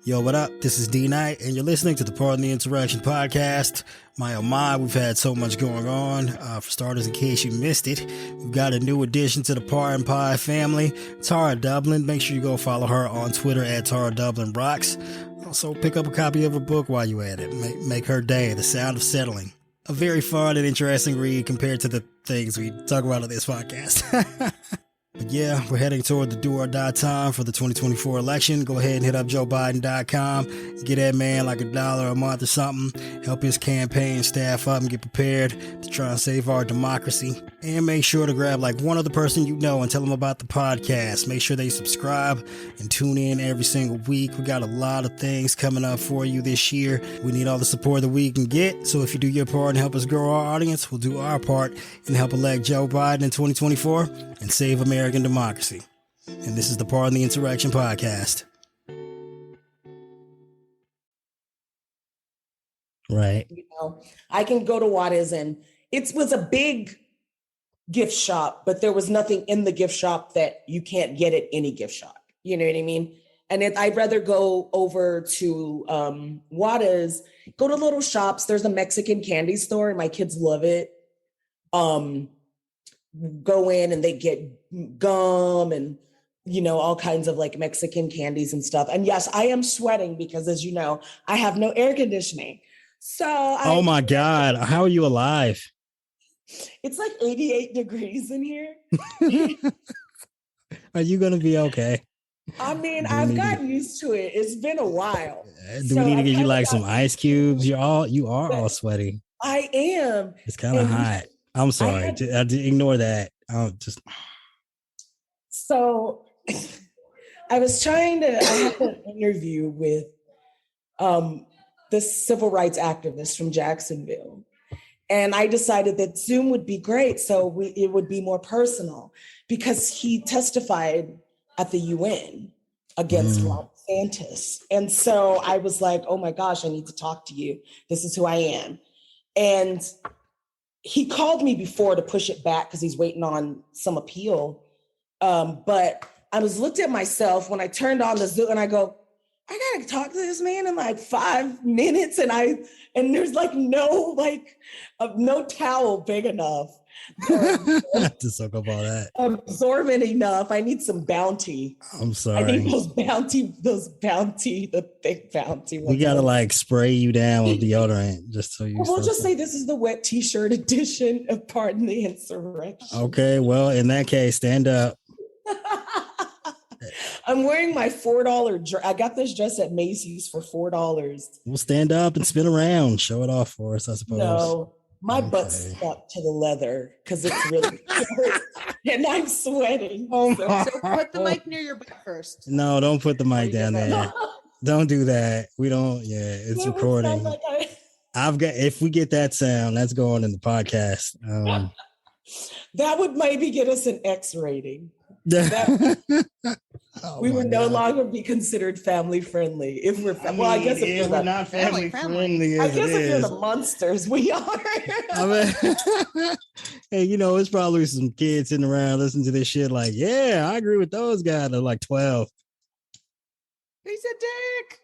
Yo, what up? This is D Knight, and you're listening to the Pardon the Interaction podcast. My oh my, we've had so much going on. For starters, in case you missed it, we've got a new addition to the Pardon Pie family, Tara Dublin. Make sure you go follow her on Twitter at Tara Dublin Rocks. Also, pick up a copy of her book while you're at it. Make her day, The Sound of Settling. A very fun and interesting read compared to the things we talk about on this podcast. But yeah, we're heading toward the do or die time for the 2024 election. Go ahead and hit up joebiden.com. Get that man like $1 a month or something. Help his campaign staff up and get prepared to try and save our democracy. And make sure to grab like one other person you know and tell them about the podcast. Make sure they subscribe and tune in every single week. We got a lot of things coming up for you this year. We need all the support that we can get. So if you do your part and help us grow our audience, we'll do our part and help elect Joe Biden in 2024 and save American democracy. And this is the Pardon the Interaction podcast. Right. You know, I can go to Juarez and it was a big gift shop, but there was nothing in the gift shop that you can't get at any gift shop. You know what I mean? And I'd rather go over to Juarez, go to little shops. There's a Mexican candy store and my kids love it. Go in and they get gum and, you know, all kinds of like Mexican candies and stuff. And yes, I am sweating because, as you know, I have no air conditioning. So oh my God, how are you alive? It's like 88 degrees in here. Are you going to be okay? I mean, I've gotten used to it. It's been a while. Do we need to get you like some ice cubes? You are all sweaty. I am. It's kind of hot. I'm sorry. I did ignore that. So I was I had an interview with the civil rights activist from Jacksonville. And I decided that Zoom would be great. So it would be more personal because he testified at the UN against Ron DeSantis. And so I was like, oh my gosh, I need to talk to you. This is who I am. And he called me before to push it back because he's waiting on some appeal. But I was looked at myself when I turned on the Zoom and I go, I gotta talk to this man in like 5 minutes. And there's like no towel big enough to soak up all that. Absorbent enough. I need some Bounty. I'm sorry. I need the thick Bounty. We gotta like spray you down with deodorant just so you. We'll just say this is the wet T-shirt edition of Pardon the Insurrection. Okay, well, in that case, stand up. I'm wearing my $4 dress. I got this dress at Macy's for $4. We'll stand up and spin around. Show it off for us, I suppose. No, my butt's stuck to the leather because it's really and I'm sweating. So put the mic near your butt first. No, don't put the mic down there. Don't do that. We don't. Yeah, it's recording. If we get that sound, that's going in the podcast. That would maybe get us an X rating. We would no longer be considered family friendly if we're. I guess if we're not family friendly. I guess if you're the monsters, we are. Hey, you know, it's probably some kids sitting around listening to this shit. Like, yeah, I agree with those guys. They're like 12. He's a dick.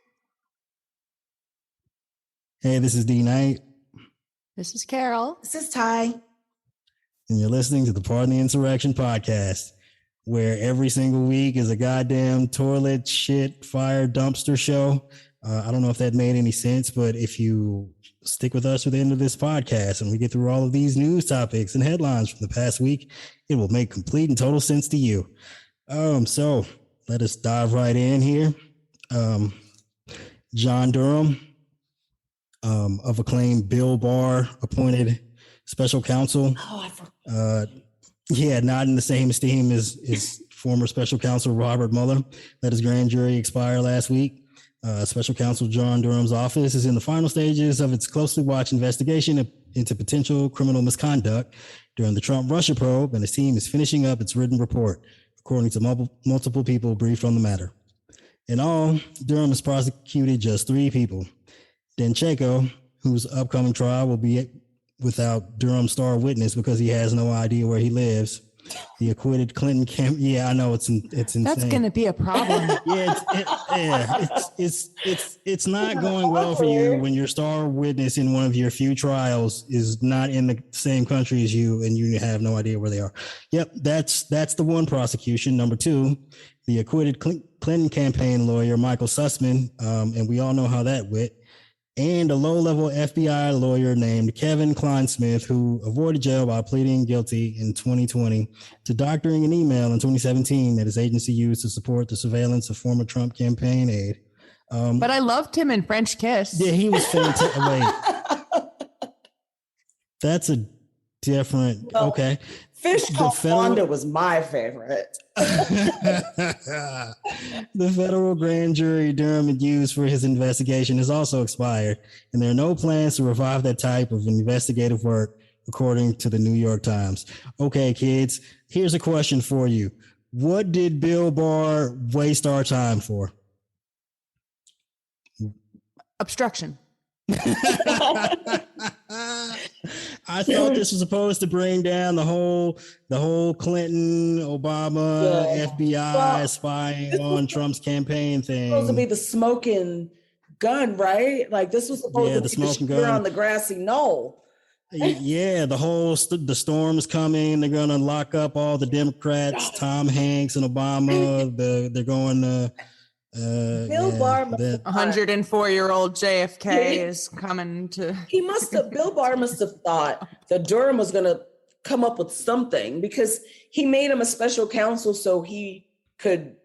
Hey, this is D Knight. This is Carol. This is Ty. And you're listening to the Pardon the Insurrection podcast, where every single week is a goddamn toilet shit fire dumpster show. I don't know if that made any sense, but if you stick with us to the end of this podcast and we get through all of these news topics and headlines from the past week, it will make complete and total sense to you. So let us dive right in here. John Durham, of acclaimed Bill Barr appointed special counsel. Oh, I forgot. Not in the same esteem as former special counsel Robert Mueller. Let his grand jury expire last week. Special counsel John Durham's office is in the final stages of its closely watched investigation into potential criminal misconduct during the Trump-Russia probe, and his team is finishing up its written report, according to multiple people briefed on the matter. In all, Durham has prosecuted just 3 people. Danchenko, whose upcoming trial will be without Durham's star witness because he has no idea where he lives. the acquitted Clinton campaign. Yeah, I know it's insane. That's going to be a problem. It's not going well for you when your star witness in one of your few trials is not in the same country as you, and you have no idea where they are. Yep, that's the one prosecution. Number two, the acquitted Clinton campaign lawyer Michael Sussman, and we all know how that went. And a low-level FBI lawyer named Kevin Kleinsmith, who avoided jail by pleading guilty in 2020 to doctoring an email in 2017 that his agency used to support the surveillance of former Trump campaign aide. But I loved him in French Kiss. Yeah, he was fantastic. Wait, that's a different. Well, okay. Fish Called Wanda was my favorite. The federal grand jury Durham had used for his investigation has also expired, and there are no plans to revive that type of investigative work, according to the New York Times. Okay, kids, here's a question for you. What did Bill Barr waste our time for? Obstruction. I thought this was supposed to bring down the whole Clinton, Obama, FBI spying on Trump's campaign thing. Supposed to be the smoking gun, right? Like this was supposed to be the smoking gun on the grassy knoll. Yeah, the storm is coming. They're going to lock up all the Democrats, Tom Hanks and Obama. They're going to. Bill Barr, 104-year-old JFK is coming to. Bill Barr must have thought that Durham was going to come up with something because he made him a special counsel so he could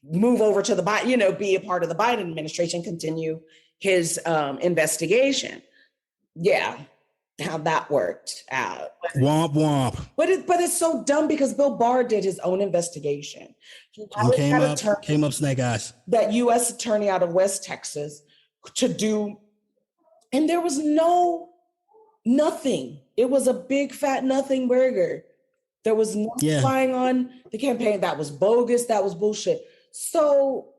move over to the Biden, be a part of the Biden administration, continue his investigation. Yeah, how that worked out. Womp womp. But it's so dumb because Bill Barr did his own investigation. He came up snake eyes. That U.S. attorney out of West Texas to do, and there was nothing. It was a big fat nothing burger. There was no spying on the campaign. That was bogus. That was bullshit. So,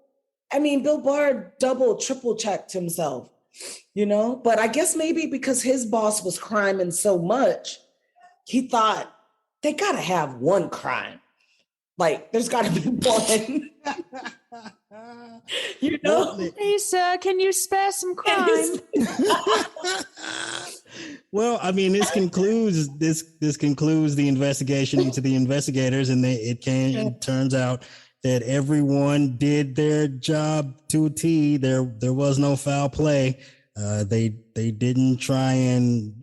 I mean, Bill Barr double, triple checked himself, but I guess maybe because his boss was criming so much, he thought they got to have one crime. Like, there's got to be one. Hey, sir, can you spare some crime? Well, I mean, this concludes the investigation into the investigators, and it turns out that everyone did their job to a T. There was no foul play. They didn't try and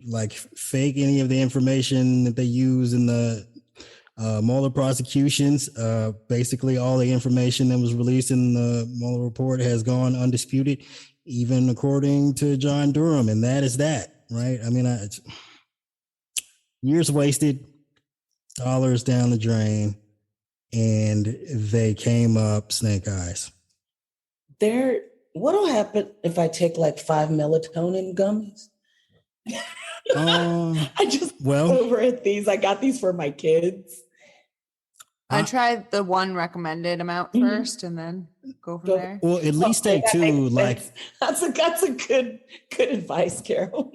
fake any of the information that they use in the Mueller prosecutions. Basically, all the information that was released in the Mueller report has gone undisputed, even according to John Durham, and that is that, right? I mean, years wasted, dollars down the drain, and they came up snake eyes. What'll happen if I take 5 melatonin gummies? I just over at these. I got these for my kids. I tried the one recommended amount first, and then go from there. Well, at least take two. That's a good advice, Carol.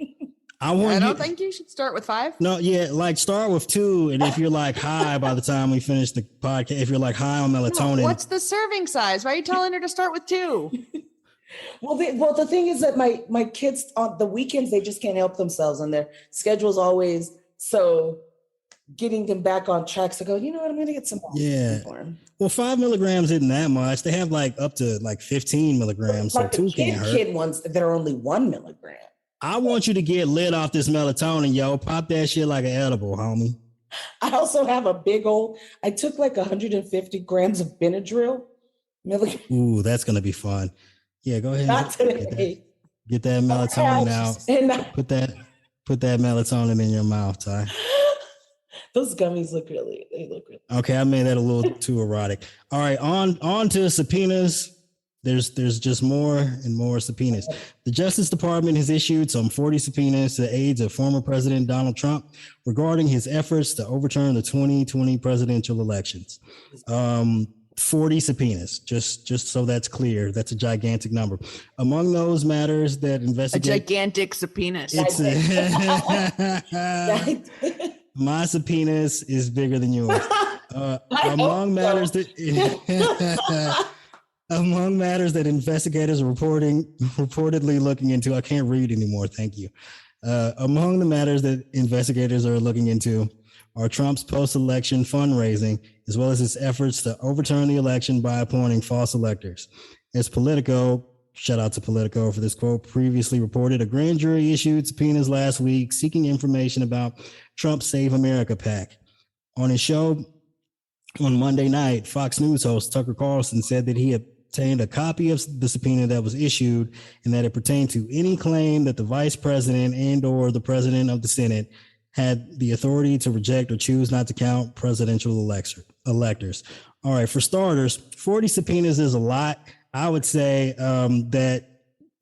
I don't think you should start with 5. No, yeah, start with 2, and if you're high by the time we finish the podcast, if you're high on melatonin, what's the serving size? Why are you telling her to start with 2? Well, the thing is that my kids on the weekends, they just can't help themselves, and their schedule's always so. Getting them back on track. So go, I'm going to get some. Yeah. For them. Well, 5 milligrams isn't that much. They have up to 15 milligrams. So 2 can't hurt. Kid ones, they're only 1 milligram. I want you to get lit off this melatonin, yo. Pop that shit like an edible, homie. I also have a I took 150 grams of Benadryl. Ooh, that's going to be fun. Yeah, go ahead. Not today. Get that melatonin out. And put that melatonin in your mouth, Ty. Those gummies look really. Okay, I made that a little too erotic. All right, on to subpoenas. There's just more and more subpoenas. The Justice Department has issued some 40 subpoenas to aides of former President Donald Trump regarding his efforts to overturn the 2020 presidential elections. 40 subpoenas, just so that's clear. That's a gigantic number. Among those matters that investigate... A gigantic subpoena. My subpoenas is bigger than yours. Among matters that investigators are reportedly looking into, I can't read anymore. Thank you. Among the matters that investigators are looking into are Trump's post-election fundraising, as well as his efforts to overturn the election by appointing false electors. As Politico, shout out to Politico for this quote, previously reported, a grand jury issued subpoenas last week seeking information about Trump's Save America PAC. On his show on Monday night, Fox News host Tucker Carlson said that he obtained a copy of the subpoena that was issued and that it pertained to any claim that the vice president and or the president of the Senate had the authority to reject or choose not to count presidential electors. All right, for starters, 40 subpoenas is a lot. I would say that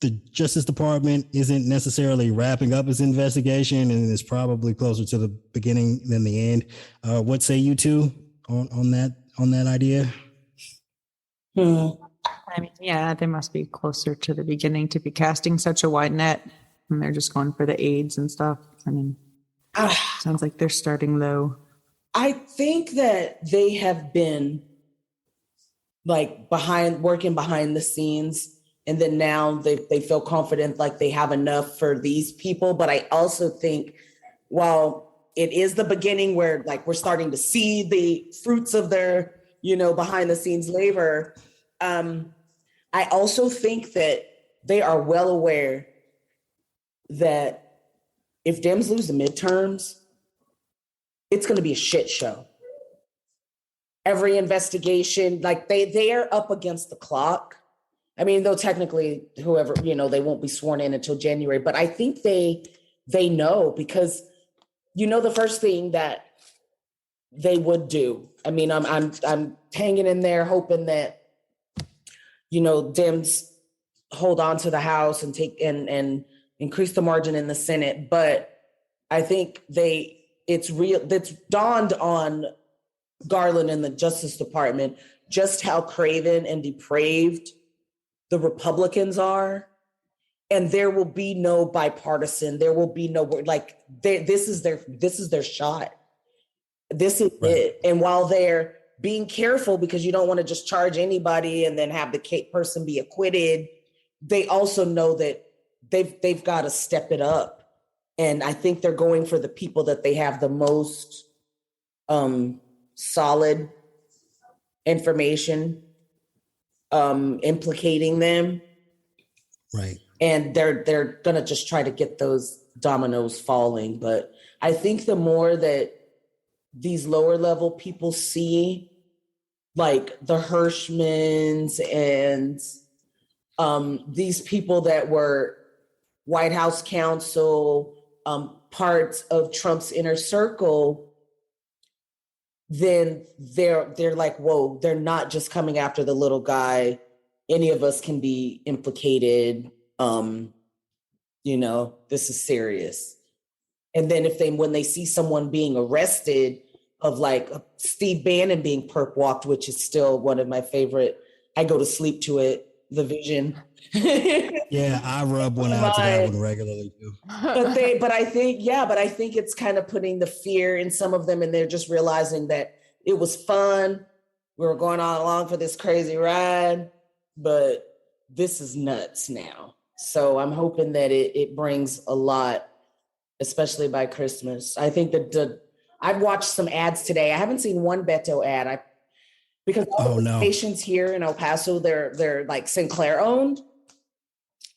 the Justice Department isn't necessarily wrapping up its investigation and is probably closer to the beginning than the end. What say you two on that idea? I mean, yeah, they must be closer to the beginning to be casting such a wide net, and they're just going for the aides and stuff. I mean, sounds like they're starting low. I think that they have been like working behind the scenes, and then now they feel confident like they have enough for these people. But I also think while it is the beginning where like we're starting to see the fruits of their, behind the scenes labor, I also think that they are well aware that if Dems lose the midterms, it's going to be a shit show. Every investigation, like they are up against the clock. I mean, though technically whoever, they won't be sworn in until January, but I think they know because, the first thing that they would do, I mean, I'm hanging in there hoping that, Dems hold on to the House and take and increase the margin in the Senate. But I think it's dawned on Garland and the Justice Department just how craven and depraved the Republicans are. And there will be no bipartisan. There will be no like this is their shot. This is it. And while they're being careful because you don't want to just charge anybody and then have the person be acquitted, they also know that they've got to step it up. And I think they're going for the people that they have the most solid information implicating them. Right. And they're going to just try to get those dominoes falling. But I think the more that these lower level people see, like the Hirschmans and these people that were White House counsel, parts of Trump's inner circle, then they're like, whoa, they're not just coming after the little guy. Any of us can be implicated. This is serious. And then when they see someone being arrested, of like Steve Bannon being perp walked, which is still one of my favorite, I go to sleep to it, the vision. Yeah, I rub one out to that one regularly too. But I think it's kind of putting the fear in some of them, and they're just realizing that it was fun. We were going on along for this crazy ride, but this is nuts now. So I'm hoping that it brings a lot, especially by Christmas. I think that I've watched some ads today. I haven't seen one Beto ad. Because all the stations here in El Paso, they're like Sinclair owned.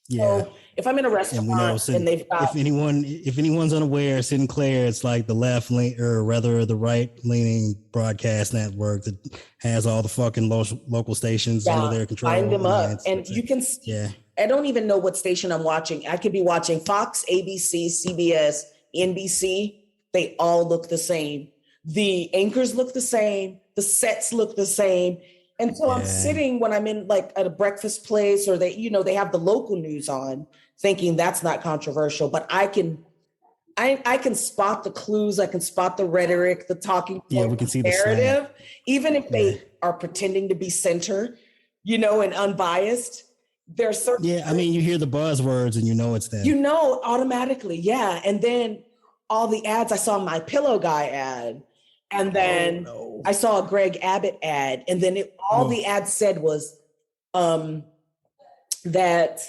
Yeah. So if I'm in a restaurant and they've got, if anyone's unaware, Sinclair, it's like the left lean or rather the right leaning broadcast network that has all the fucking local stations under their control. Find them up, and you can. Yeah. I don't even know what station I'm watching. I could be watching Fox, ABC, CBS, NBC. They all look the same. The anchors look the same. The sets look the same. And so I'm sitting when I'm in like at a breakfast place or they have the local news on thinking that's not controversial, but I can spot the clues. I can spot the rhetoric, the talking point, we can see the narrative, even if they are pretending to be center, and unbiased. There's certain I mean, you hear the buzzwords and you know it's them. Automatically. Yeah. And then all the ads. I saw my MyPillow guy ad, and then I saw a Greg Abbott ad, and then all the ad said was that,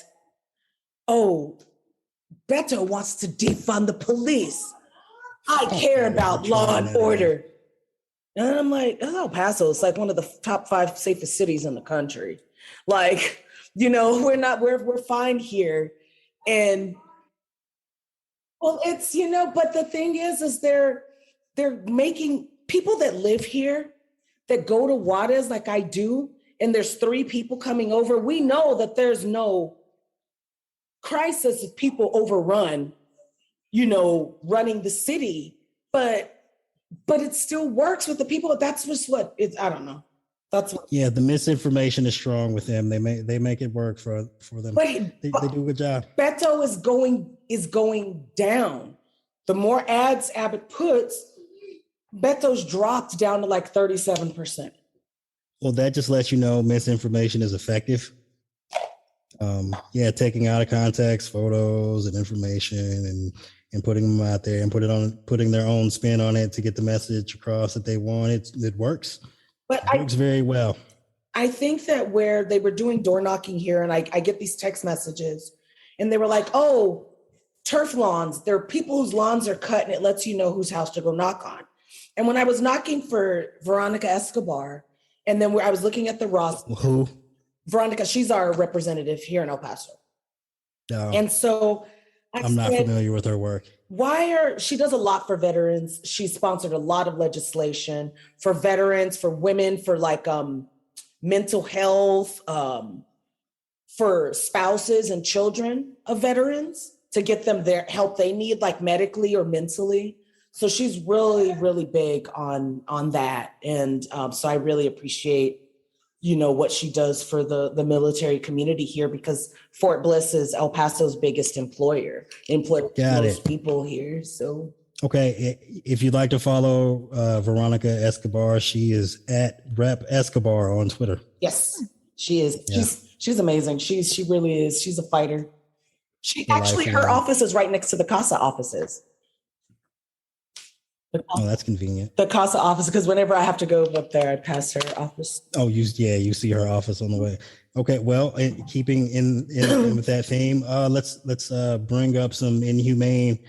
oh, Beto wants to defund the police. I care about law and order. And I'm like, oh, El Paso is like one of the top 5 safest cities in the country. Like, we're fine here. And well, it's, but the thing is they're making people that live here, that go to Juarez like I do, and there's 3 people coming over. We know that there's no crisis of people overrun, running the city, but it still works with the people. That's just what it's, I don't know. That's what. Yeah, the misinformation is strong with them. They make it work for them. They do a good job. Beto is going down. The more ads Abbott puts, Beto's dropped down to like 37%. Well, that just lets you know misinformation is effective. Taking out of context photos and information and putting them out there and putting their own spin on it to get the message across that they want. It works. But it works very well. I think that where they were doing door knocking here, and I get these text messages, and they were like, oh, turf lawns, there are people whose lawns are cut, and it lets you know whose house to go knock on. And when I was knocking for Veronica Escobar, and then I was looking at the Ross. Who? Veronica, she's our representative here in El Paso. No. And so I'm not familiar with her work. She does a lot for veterans. She sponsored a lot of legislation for veterans, for women, for like mental health, for spouses and children of veterans to get them their help they need, like medically or mentally. So she's really, really big on that. And so I really appreciate what she does for the military community here, because Fort Bliss is El Paso's biggest employer. Employs most people here. So okay, if you'd like to follow Veronica Escobar, she is at Rep Escobar on Twitter. Yes, she is. Yeah. She's amazing. She really is. She's a fighter. Her office is right next to the CASA offices. Oh, that's convenient. The CASA office, because whenever I have to go up there, I pass her office. Oh, you see her office on the way. Okay, well, keeping in with that theme, let's bring up some inhumane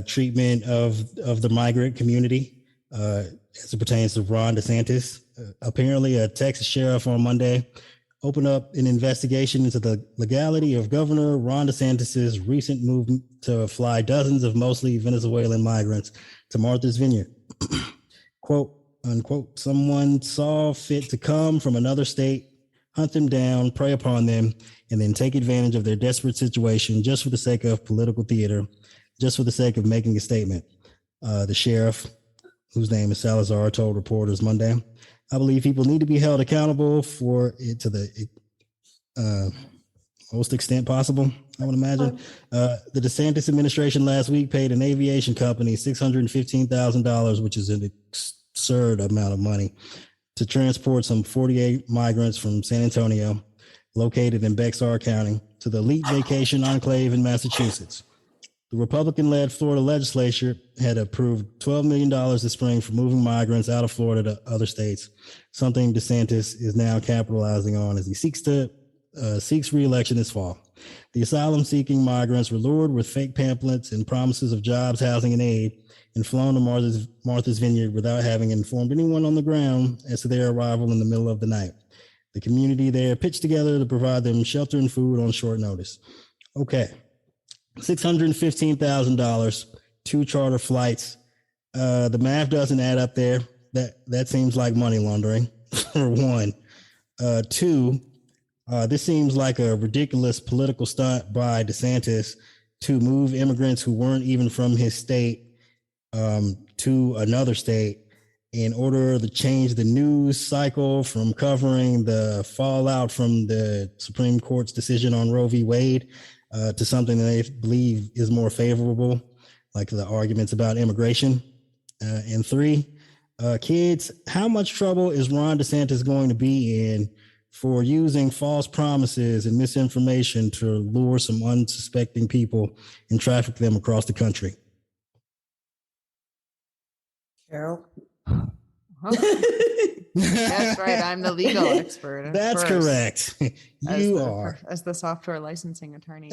treatment of the migrant community as it pertains to Ron DeSantis. Apparently, a Texas sheriff on Monday opened up an investigation into the legality of Governor Ron DeSantis's recent move to fly dozens of mostly Venezuelan migrants to Martha's Vineyard. Quote, unquote, someone saw fit to come from another state, hunt them down, prey upon them, and then take advantage of their desperate situation just for the sake of political theater, just for the sake of making a statement. The sheriff, whose name is Salazar, told reporters Monday, I believe people need to be held accountable for it to the most extent possible, I would imagine. The DeSantis administration last week paid an aviation company $615,000, which is an absurd amount of money, to transport some 48 migrants from San Antonio, located in Bexar County, to the elite vacation enclave in Massachusetts. The Republican-led Florida legislature had approved $12 million this spring for moving migrants out of Florida to other states, something DeSantis is now capitalizing on as he seeks re-election this fall. The asylum-seeking migrants were lured with fake pamphlets and promises of jobs, housing, and aid, and flown to Martha's Vineyard without having informed anyone on the ground as to their arrival in the middle of the night. The community there pitched together to provide them shelter and food on short notice. Okay. $615,000, 2 charter flights. The math doesn't add up there. That seems like money laundering, for one. 2, this seems like a ridiculous political stunt by DeSantis to move immigrants who weren't even from his state to another state in order to change the news cycle from covering the fallout from the Supreme Court's decision on Roe v. Wade to something that they believe is more favorable, like the arguments about immigration. And 3, kids, how much trouble is Ron DeSantis going to be in for using false promises and misinformation to lure some unsuspecting people and traffic them across the country? Carol. That's right. I'm the legal expert. That's correct. You are. As the software licensing attorney.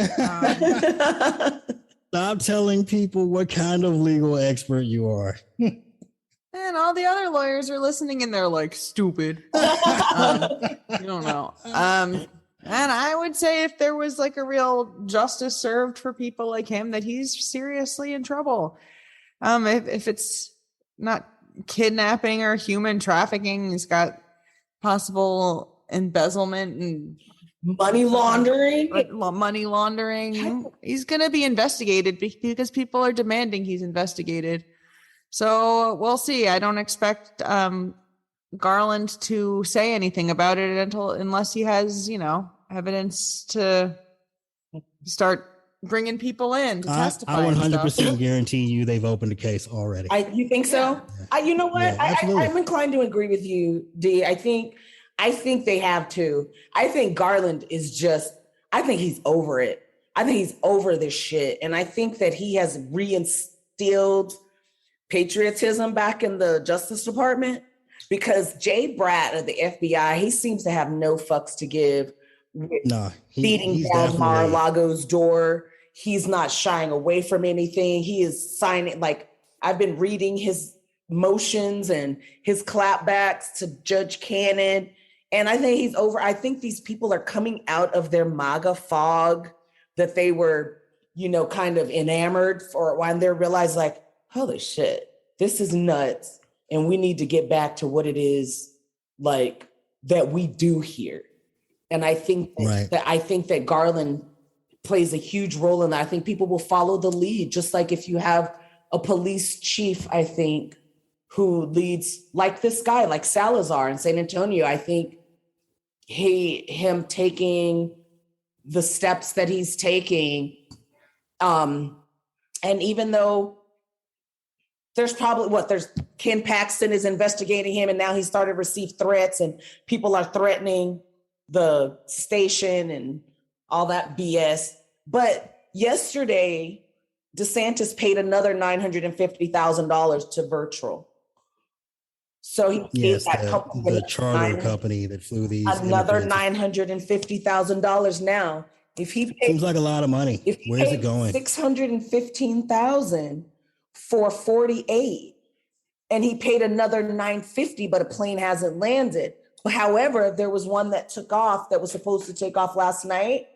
Stop telling people what kind of legal expert you are. And all the other lawyers are listening and they're like, stupid. You don't know. And I would say if there was like a real justice served for people like him, that he's seriously in trouble. If it's not kidnapping or human trafficking, he's got possible embezzlement and money laundering. He's going to be investigated because people are demanding he's investigated. So we'll see. I don't expect Garland to say anything about it unless he has, evidence to start bringing people in to testify. I 100% guarantee you they've opened a case already. You think so? Yeah. You know what? Yeah, I'm inclined to agree with you, D. I think they have to. I think Garland is I think he's over it. I think he's over this shit. And I think that he has reinstilled patriotism back in the Justice Department, because Jay Bratt of the FBI, he seems to have no fucks to give. Beating down Mar-a-Lago's door. He's not shying away from anything. He is signing, like, I've been reading his motions and his clapbacks to Judge Cannon. And I think he's over. I think these people are coming out of their MAGA fog that they were, kind of enamored for, when they realized, like, holy shit, this is nuts. And we need to get back to what it is, like, that we do here. And I think that Garland plays a huge role in that. I think people will follow the lead, just like if you have a police chief, I think, who leads like this guy, like Salazar in San Antonio. I think him taking the steps that he's taking, and even though there's Ken Paxton is investigating him, and now he started to receive threats, and people are threatening the station and all that BS. But yesterday, DeSantis paid another $950,000 to Virtual. So he paid that company, the charter company that flew these, another $950,000 now. If he paid, seems like a lot of money. Where's it going? $615,000 for 48, and he paid another $950, but a plane hasn't landed. However, there was one that took off that was supposed to take off last night,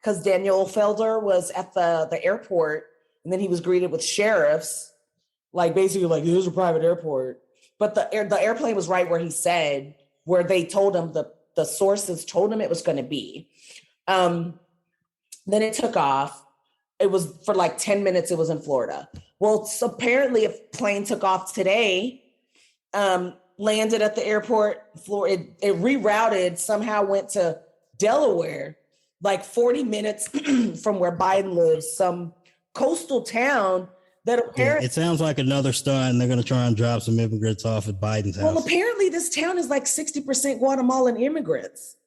because Daniel Felder was at the airport, and then he was greeted with sheriffs, like basically like, here's a private airport. But the airplane was right where he said, where they told him, the sources told him it was going to be. Then it took off. It was for like 10 minutes. It was in Florida. Well, so apparently a plane took off today, landed at the airport. It rerouted, somehow went to Delaware, like 40 minutes from where Biden lives, some coastal town that apparently... it sounds like another stunt, and they're going to try and drop some immigrants off at Biden's house. Well, apparently this town is like 60% Guatemalan immigrants.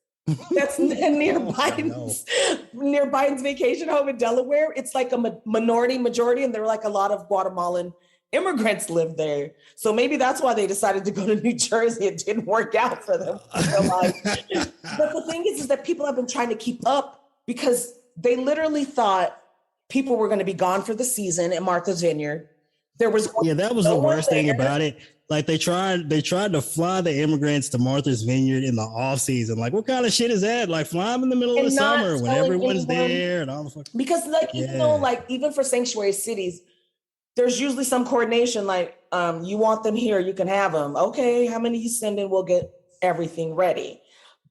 That's near Biden's vacation home in Delaware. It's like a majority, and there were like a lot of Guatemalan immigrants live there. So maybe that's why they decided to go to New Jersey. It didn't work out for them. But the thing is that people have been trying to keep up, because they literally thought people were going to be gone for the season at Martha's Vineyard. That was the worst thing about it. Like they tried to fly the immigrants to Martha's Vineyard in the off season. Like, what kind of shit is that? Like, fly them in the middle of the summer when everyone's there and all the fucking... Because even though, like, even for sanctuary cities, there's usually some coordination. Like, you want them here, you can have them. Okay, how many you send in? We'll get everything ready.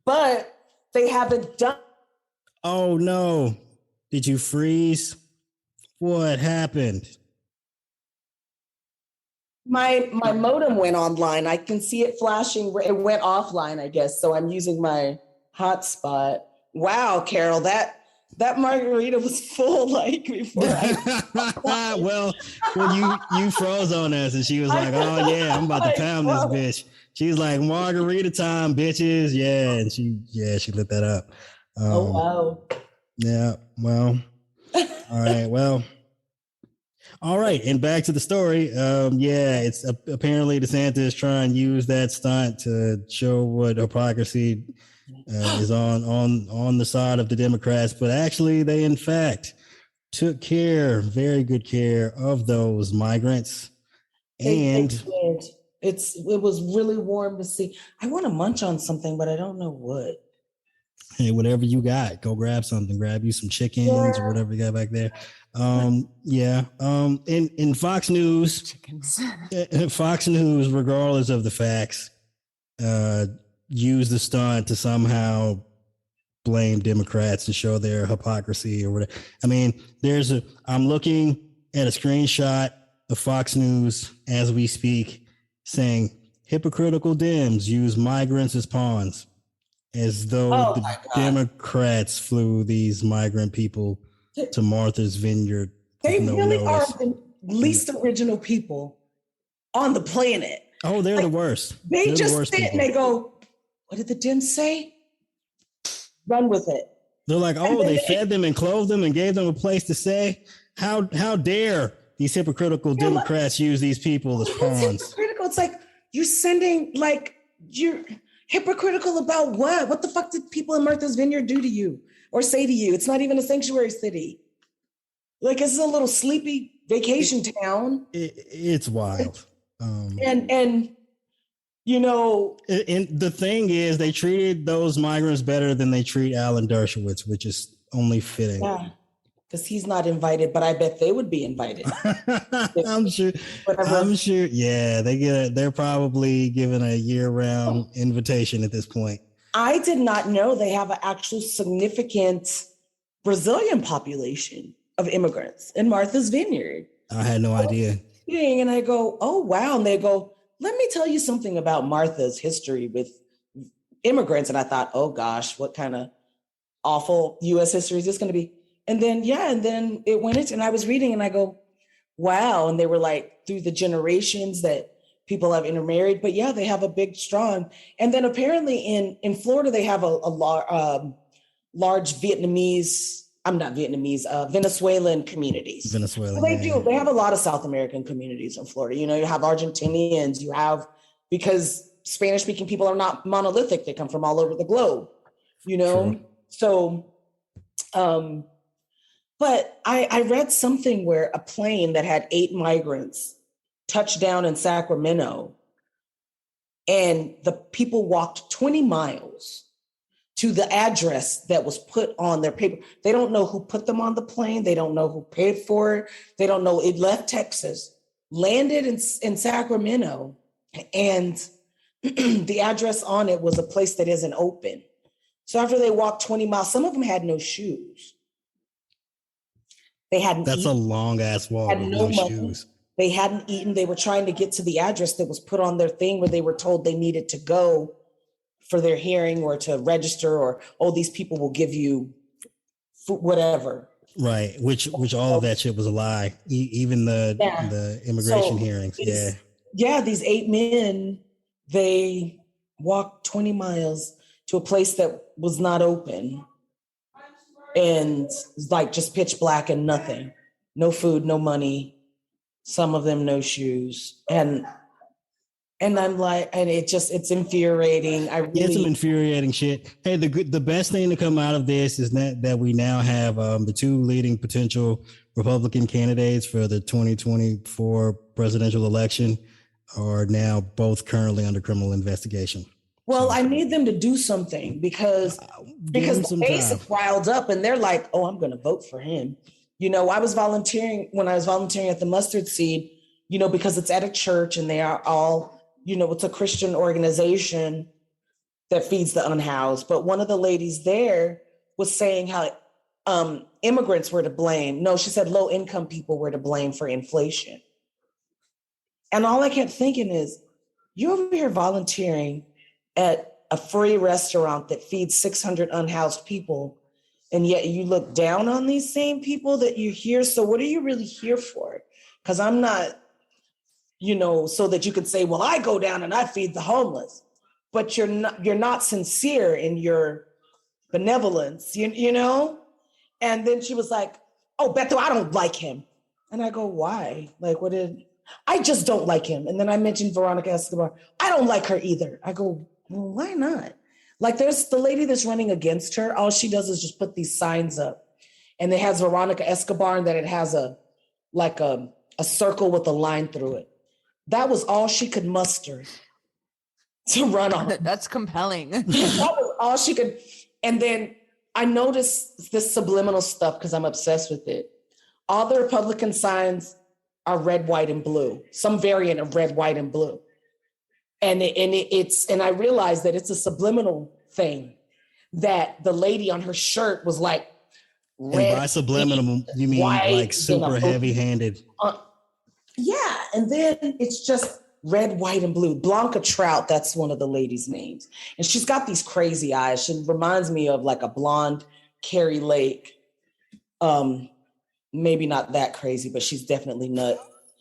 But they haven't done. Oh no! Did you freeze? What happened? My modem went online. I can see it flashing. It went offline, I guess. So I'm using my hotspot. Wow, Carol, that margarita was full like before. Well, you froze on us, and she was like, "Oh yeah, I'm about to pound this bitch." She's like, "Margarita time, bitches!" Yeah, and she lit that up. Oh wow. Yeah. Well. All right. Well. All right, and back to the story. It's apparently DeSantis trying to use that stunt to show what hypocrisy is on the side of the Democrats, but actually they in fact took very good care of those migrants. And they did. It was really warm to see. I want to munch on something, but I don't know what. Hey, whatever you got, go grab something. Grab you some chickens or whatever you got back there. In Fox News, chickens. Fox News, regardless of the facts, use the stunt to somehow blame Democrats and show their hypocrisy or whatever. I mean, I'm looking at a screenshot of Fox News as we speak saying hypocritical Dems use migrants as pawns, as though the Democrats flew these migrant people to Martha's Vineyard. They really are the least original people on the planet. Oh, they're the worst. They just sit and they go, what did the Dems say? Run with it. They're like, they fed them and clothed them and gave them a place to stay. How dare these hypocritical Democrats use these people as pawns? It's hypocritical. It's like you're sending, like, you're hypocritical about what? What the fuck did people in Martha's Vineyard do to you or say to you? It's not even a sanctuary city. Like, it's a little sleepy vacation town. It's wild. And you know, and the thing is, they treated those migrants better than they treat Alan Dershowitz, which is only fitting. Yeah, because he's not invited, but I bet they would be invited. I'm sure. Yeah, they're probably given a year-round invitation at this point. I did not know they have an actual significant Brazilian population of immigrants in Martha's Vineyard. I had no idea. And I go, oh, wow. And they go, let me tell you something about Martha's history with immigrants. And I thought, oh, gosh, what kind of awful U.S. history is this going to be? And then, it went into, and I was reading and I go, wow. And they were like, through the generations that people have intermarried. But yeah, they have a big, strong. And then apparently in Florida, they have a large Venezuelan communities. They do. They have a lot of South American communities in Florida. You know, you have Argentinians, because Spanish speaking people are not monolithic. They come from all over the globe, you know? True. So, but I read something where a plane that had 8 migrants touched down in Sacramento and the people walked 20 miles to the address that was put on their paper. They don't know who put them on the plane. They don't know who paid for it. They don't know. It left Texas, landed in Sacramento, and the address on it was a place that isn't open. So after they walked 20 miles, some of them had no shoes. They hadn't That's eaten. A long ass walk with no shoes. They hadn't eaten. They were trying to get to the address that was put on their thing where they were told they needed to go for their hearing or to register, or, these people will give you food, whatever. Right. Which all of that shit was a lie. Even the immigration hearings. Yeah. These 8 men, they walked 20 miles to a place that was not open, and like just pitch black and nothing, no food, no money. Some of them, no shoes. And I'm like, and it's infuriating. It's some infuriating shit. Hey, the best thing to come out of this is that we now have the 2 leading potential Republican candidates for the 2024 presidential election are now both currently under criminal investigation. Well, I need them to do something because the base is riled up and they're like, oh, I'm going to vote for him. You know, I was volunteering at the Mustard Seed, you know, because it's at a church and they are all, you know, it's a Christian organization that feeds the unhoused. But one of the ladies there was saying how immigrants were to blame. No, she said low income people were to blame for inflation. And all I kept thinking is, you're over here volunteering at a free restaurant that feeds 600 unhoused people, and yet you look down on these same people that you're here. So what are you really here for? Because I'm not, you know, so that you can say, well, I go down and I feed the homeless, but you're not sincere in your benevolence, you know? And then she was like, oh, Beto, I don't like him. And I go, why? Like, I just don't like him. And then I mentioned Veronica Escobar. I don't like her either. I go, well, why not? Like, there's the lady that's running against her. All she does is just put these signs up. And it has Veronica Escobar, and then it has a circle with a line through it. That was all she could muster to run on. That's compelling. That was all she could. And then I noticed this subliminal stuff because I'm obsessed with it. All the Republican signs are red, white, and blue, some variant of red, white, and blue. And I realized that it's a subliminal thing, that the lady on her shirt was like red. And by subliminal, you mean like super heavy-handed? Yeah, and then it's just red, white, and blue. Blanca Trout, that's one of the ladies' names. And she's got these crazy eyes. She reminds me of like a blonde Carrie Lake. Maybe not that crazy, but she's definitely nuts.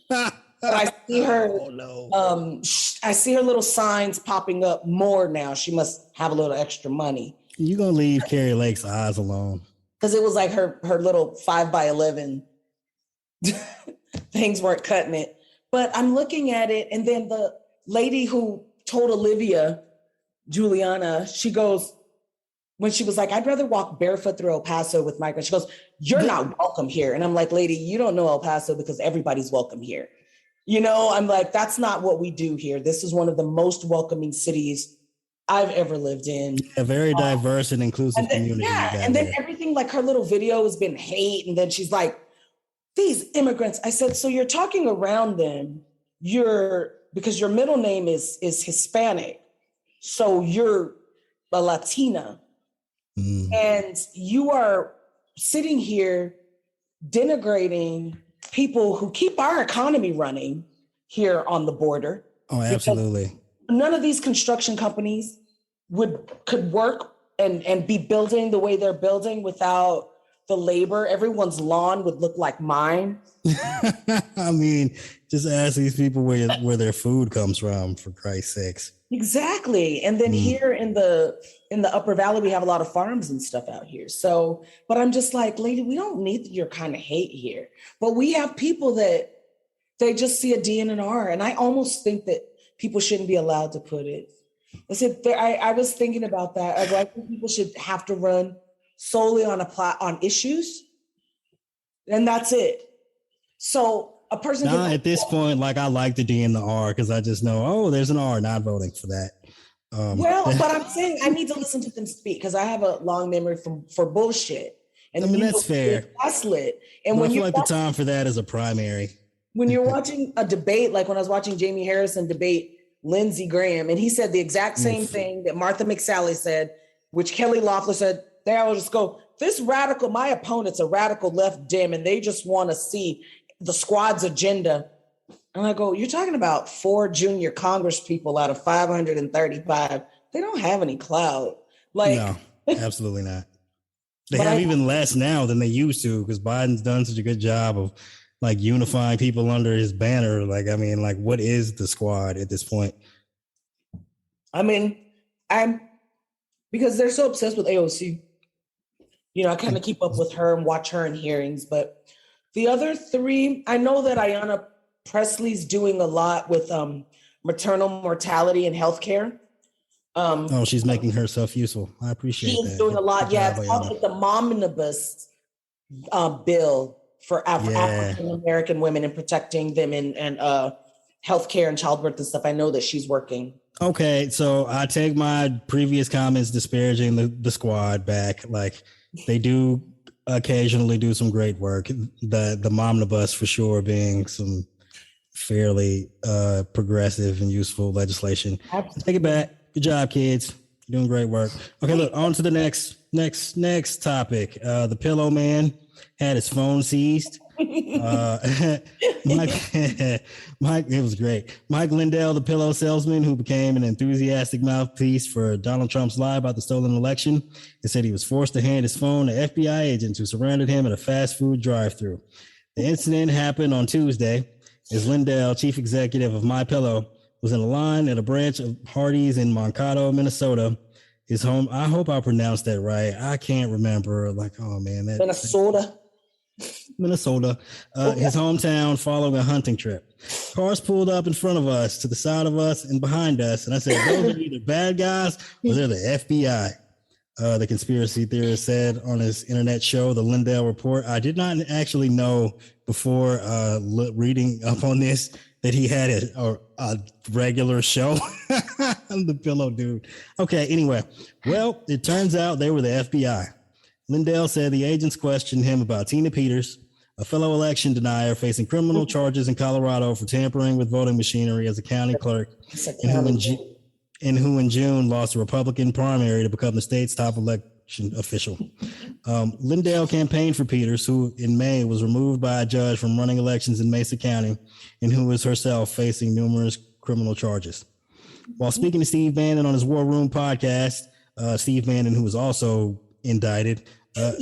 But I see her. Oh, no. I see her little signs popping up more now. She must have a little extra money. You're gonna leave Carrie Lake's eyes alone because it was like her little 5x11 things weren't cutting it. But I'm looking at it, and then the lady who told Olivia, Juliana, she goes, when she was like, I'd rather walk barefoot through El Paso with migrants. She goes, you're not welcome here. And I'm like, lady, you don't know El Paso because everybody's welcome here. You know, I'm like, that's not what we do here. This is one of the most welcoming cities I've ever lived in. A very diverse and inclusive community. Yeah, and then everything, like her little video has been hate. And then she's like, these immigrants. I said, so you're talking around them. Because your middle name is Hispanic. So you're a Latina. And you are sitting here denigrating people who keep our economy running here on the border. Oh, absolutely. None of these construction companies could work and be building the way they're building without the labor. Everyone's lawn would look like mine. I mean, just ask these people where their food comes from, for Christ's sakes. Exactly. And then here in the Upper Valley, we have a lot of farms and stuff out here. So, but I'm just like, lady, we don't need your kind of hate here. But we have people that they just see a D and an R. And I almost think that people shouldn't be allowed to put it. I was thinking about that. I think people should have to run solely on issues. And that's it. So a person at this point, like, I like the D and the R because I just know, there's an R, not voting for that. But I'm saying I need to listen to them speak because I have a long memory for bullshit. And I mean, that's fair. Gaslit. And when I feel like the time for that is a primary. When you're watching a debate, like when I was watching Jamie Harrison debate Lindsey Graham, and he said the exact same thing that Martha McSally said, which Kelly Loeffler said, they all just go, my opponent's a radical left dim, and they just want to see the squad's agenda. And I go, you're talking about 4 junior Congress people out of 535. They don't have any clout. Like, no, absolutely not. They have even less now than they used to because Biden's done such a good job of like unifying people under his banner. Like, I mean, like, what is the squad at this point? I mean, because they're so obsessed with AOC. You know, I kind of keep up with her and watch her in hearings, but the other 3, I know that Ayanna Presley's doing a lot with maternal mortality and healthcare. She's making herself useful. I appreciate that. She's doing a lot. Yeah, it's called the Momnibus bill for African American women and protecting them in healthcare and childbirth and stuff. I know that she's working. Okay, so I take my previous comments disparaging the squad back. Like, they do occasionally do some great work. The Momnibus for sure being some fairly progressive and useful legislation. Absolutely. Take it back. Good job, kids. You're doing great work. Okay, look, on to the next topic. The Pillow Man had his phone seized. Mike, it was great. Mike Lindell, the pillow salesman who became an enthusiastic mouthpiece for Donald Trump's lie about the stolen election, and said he was forced to hand his phone to FBI agents who surrounded him at a fast food drive-thru. The incident happened on Tuesday as Lindell, chief executive of MyPillow, was in a line at a branch of Hardee's in Mankato, Minnesota. His home, I hope I pronounced that right. I can't remember. Like, oh man, Minnesota. Minnesota, his hometown, following a hunting trip. Cars pulled up in front of us, to the side of us, and behind us. And I said, those are either bad guys or they're the FBI. The conspiracy theorist said on his internet show, The Lindell Report. I did not actually know before reading up on this that he had a regular show. I'm the pillow dude. Okay, anyway. Well, it turns out they were the FBI. Lindell said the agents questioned him about Tina Peters, a fellow election denier facing criminal charges in Colorado for tampering with voting machinery as a county clerk, and who in June lost a Republican primary to become the state's top election official. Lindell campaigned for Peters, who in May was removed by a judge from running elections in Mesa County, and who is herself facing numerous criminal charges. While speaking to Steve Bannon on his War Room podcast, Steve Bannon, who was also indicted,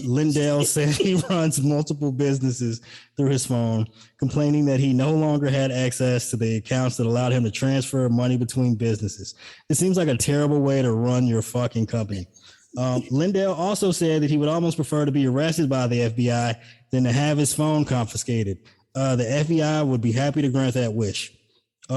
Lindell said he runs multiple businesses through his phone, complaining that he no longer had access to the accounts that allowed him to transfer money between businesses. It seems like a terrible way to run your fucking company. Lindell also said that he would almost prefer to be arrested by the FBI than to have his phone confiscated. The FBI would be happy to grant that wish.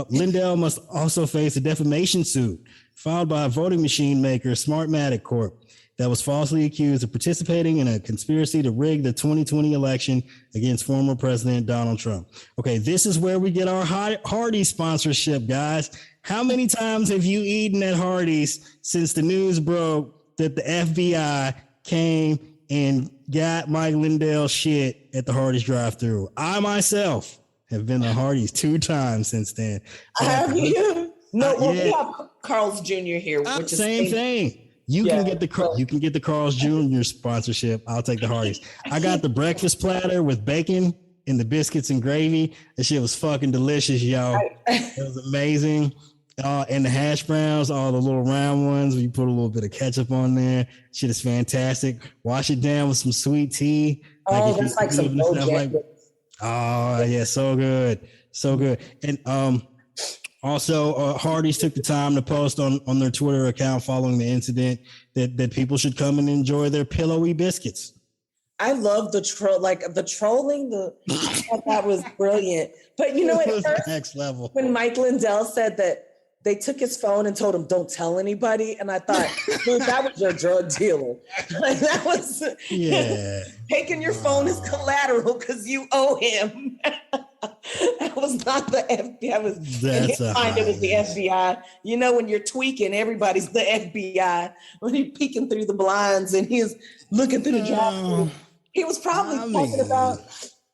Lindell must also face a defamation suit filed by a voting machine maker, Smartmatic Corp., that was falsely accused of participating in a conspiracy to rig the 2020 election against former President Donald Trump. Okay, this is where we get our Hardee's sponsorship, guys. How many times have you eaten at Hardee's since the news broke that the FBI came and got Mike Lindell shit at the Hardee's drive-thru? I myself have been to Hardee's 2 times since then. Have you? No, well, we have Carl's Jr. here, which is same thing. You can get the Carl's Jr. sponsorship. I'll take the Hardee's. I got the breakfast platter with bacon and the biscuits and gravy. That shit was fucking delicious, yo. It was amazing. And the hash browns, all the little round ones, where you put a little bit of ketchup on there. Shit is fantastic. Wash it down with some sweet tea. That's like some oh yeah, so good, so good. And also, Hardee's took the time to post on their Twitter account following the incident that people should come and enjoy their pillowy biscuits. I love the trolling. That was brilliant. But you know, at first, next level. When Mike Lindell said that they took his phone and told him, "Don't tell anybody," and I thought, dude, that was your drug dealer. Like that was taking your phone as collateral because you owe him. That was not the FBI. It was the FBI. You know, when you're tweaking, everybody's the FBI. When he's peeking through the blinds and he's looking through the job, he was probably talking about.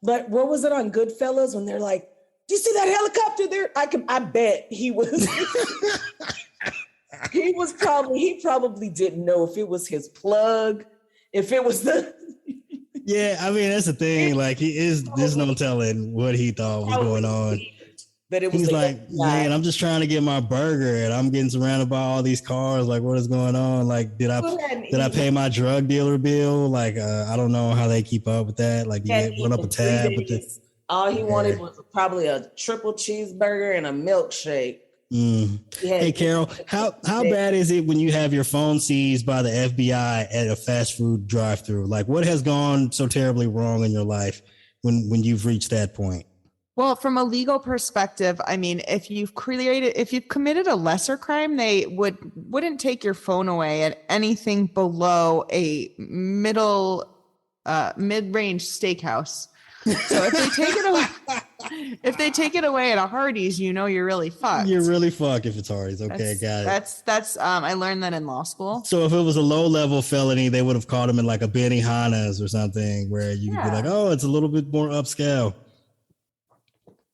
But what was it on Goodfellas when they're like, "Do you see that helicopter there?" I bet he was. He probably didn't know if it was his plug, if it was the. Yeah, I mean, that's the thing. Like, there's no telling what he thought was going on. But it was He's like, man, I'm just trying to get my burger and I'm getting surrounded by all these cars. Like, what is going on? Like, did I pay my drug dealer bill? Like, I don't know how they keep up with that. Like, you run up a tab with this. All he wanted was probably a triple cheeseburger and a milkshake. Hey, Carol, how bad is it when you have your phone seized by the FBI at a fast food drive-thru? Like, what has gone so terribly wrong in your life when you've reached that point? Well, from a legal perspective, I mean, if you've committed a lesser crime, they wouldn't take your phone away at anything below a mid-range steakhouse. So if they take it away at a Hardee's, you know you're really fucked. You're really fucked if it's Hardee's. Okay, got it. That's I learned that in law school. So if it was a low level felony, they would have caught him in like a Benihana's or something where you could be like, oh, it's a little bit more upscale.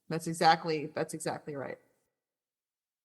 That's exactly right.